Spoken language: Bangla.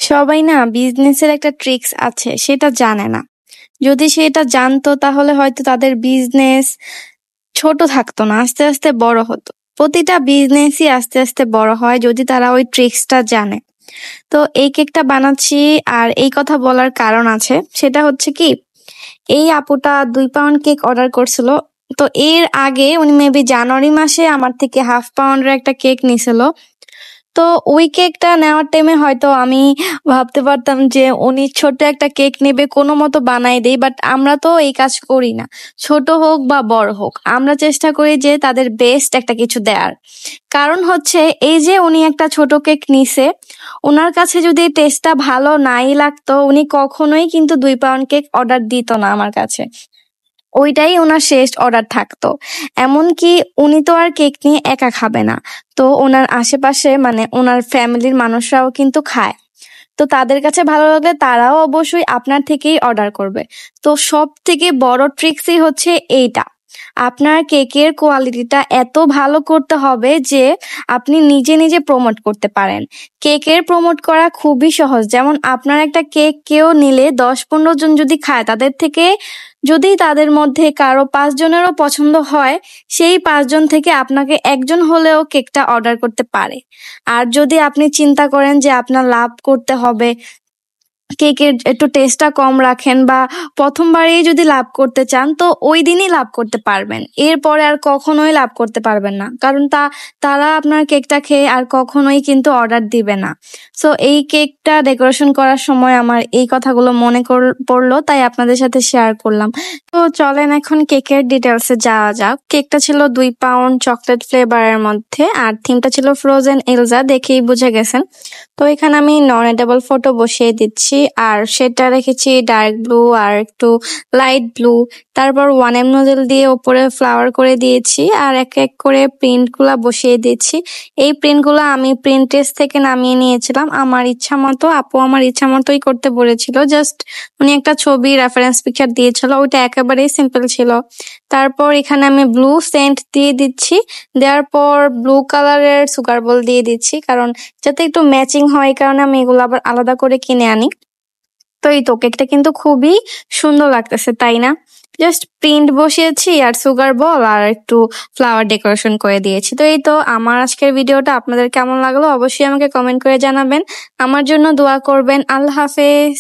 সবাই না বিজনেসের একটা ট্রিক্স আছে সেটা জানে না। যদি সে এটা জানতো তাহলে হয়তো তাদের বিজনেস ছোট থাকতো না, আস্তে আস্তে বড় হতো। প্রতিটা বিজনেসই আস্তে আস্তে বড় হয় যদি তারা ওই ট্রিক্সটা জানে। তো এই কেকটা বানাচ্ছি আর এই কথা বলার কারণ আছে, সেটা হচ্ছে কি, এই আপুটা 2 পাউন্ড কেক অর্ডার করছিল। তো এর আগে উনি মেবি জানুয়ারি মাসে আমার থেকে হাফ পাউন্ডের একটা কেক নিছিল। তো ওই কেকটা নেওয়ার টাইমে হয়তো আমি ভাবতে পারতাম যে উনি ছোট একটা কেক নেবে, কোনো মতো বানাই দেই, বাট আমরা তো এই কাজ করি না। ছোট হোক বা বড় হোক, আমরা চেষ্টা করি যে তাদের বেস্ট একটা কিছু দেওয়ার। কারণ হচ্ছে এই যে উনি একটা ছোট কেক নিছে, ওনার কাছে যদি টেস্টটা ভালো নাই লাগতো উনি কখনোই কিন্তু 2 পাউন্ড কেক অর্ডার দিত না আমার কাছে। ওইটাই ওনার শেষ অর্ডার থাকতো। এমনকি উনি তো আর কেক নিয়ে একা খাবে না, তো ওনার আশেপাশে মানে ওনার ফ্যামিলির মানুষরাও কিন্তু খায়। তো তাদের কাছে ভালো লাগলে তারাও অবশ্যই আপনার থেকেই অর্ডার করবে। তো সব থেকে বড় ট্রিক্সই হচ্ছে এইটা, আপনার কেকের কোয়ালিটিটা এত ভালো করতে হবে যে আপনি নিজে নিজে প্রমোট করতে পারেন। কেকের প্রমোট করা খুবই সহজ। যেমন আপনার একটা কেক কেউ নিলে 10-15 জন যদি খায়, তাদের থেকে যদি তাদের মধ্যে কারো 5 জনেরও পছন্দ হয়, সেই 5 জন থেকে আপনাকে একজন হলেও কেকটা অর্ডার করতে পারে। আর যদি আপনি চিন্তা করেন যে আপনার লাভ করতে হবে, কেকের একটু টেস্টটা কম রাখেন বা প্রথমবারেই যদি লাভ করতে চান, তো ওই দিনই লাভ করতে পারবেন, এরপরে আর কখনোই লাভ করতে পারবেন না। কারণ তারা আপনার কেকটা খেয়ে আর কখনোই কিন্তু অর্ডার দিবে না। সো এই কেকটা ডেকোরেশন করার সময় আমার এই কথাগুলো মনে পড়লো, তাই আপনাদের সাথে শেয়ার করলাম। তো চলেন এখন কেকের ডিটেলসে যাওয়া যাক। কেকটা ছিল 2 পাউন্ড চকলেট ফ্লেভারের মধ্যে, আর থিমটা ছিল ফ্রোজেন এলজা, দেখেই বুঝে গেছেন। তো এখানে আমি নন এডিবল ফটো বসিয়ে দিচ্ছি, আর সেটা রেখেছি ডার্ক ব্লু আর একটু লাইট ব্লু। তারপর 1M নোজেল দিয়ে উপরে ফ্লাওয়ার করে দিয়েছি, আর এক এক করে প্রিন্ট গুলা বসিয়ে দিচ্ছি। এই প্রিন্ট গুলা আমি প্রিন্টেস থেকে নামিয়ে নিয়েছিলাম আমার ইচ্ছা মতো। আপু আমার ইচ্ছা মতোই করতে বলেছিল, জাস্ট উনি একটা ছবি রেফারেন্স পিকচার দিয়েছিল, ওইটা একেবারেই সিম্পল ছিল। তারপর এখানে আমি ব্লু সেন্ট দিয়ে দিচ্ছি, দেওয়ার পর ব্লু কালারের সুগার বল দিয়ে দিচ্ছি, কারণ যাতে একটু ম্যাচিং হয়, এই কারণে আমি এগুলো আবার আলাদা করে কিনে আনি। তো এই তো কেকটা কিন্তু খুবই সুন্দর লাগতেছে, তাই না? জাস্ট প্রিন্ট বসিয়েছি আর সুগার বল আর একটু ফ্লাওয়ার ডেকোরেশন করে দিয়েছি। তো এই তো আমার আজকের ভিডিওটা আপনাদের কেমন লাগলো অবশ্যই আমাকে কমেন্ট করে জানাবেন। আমার জন্য দোয়া করবেন। আল্লাহ হাফেজ।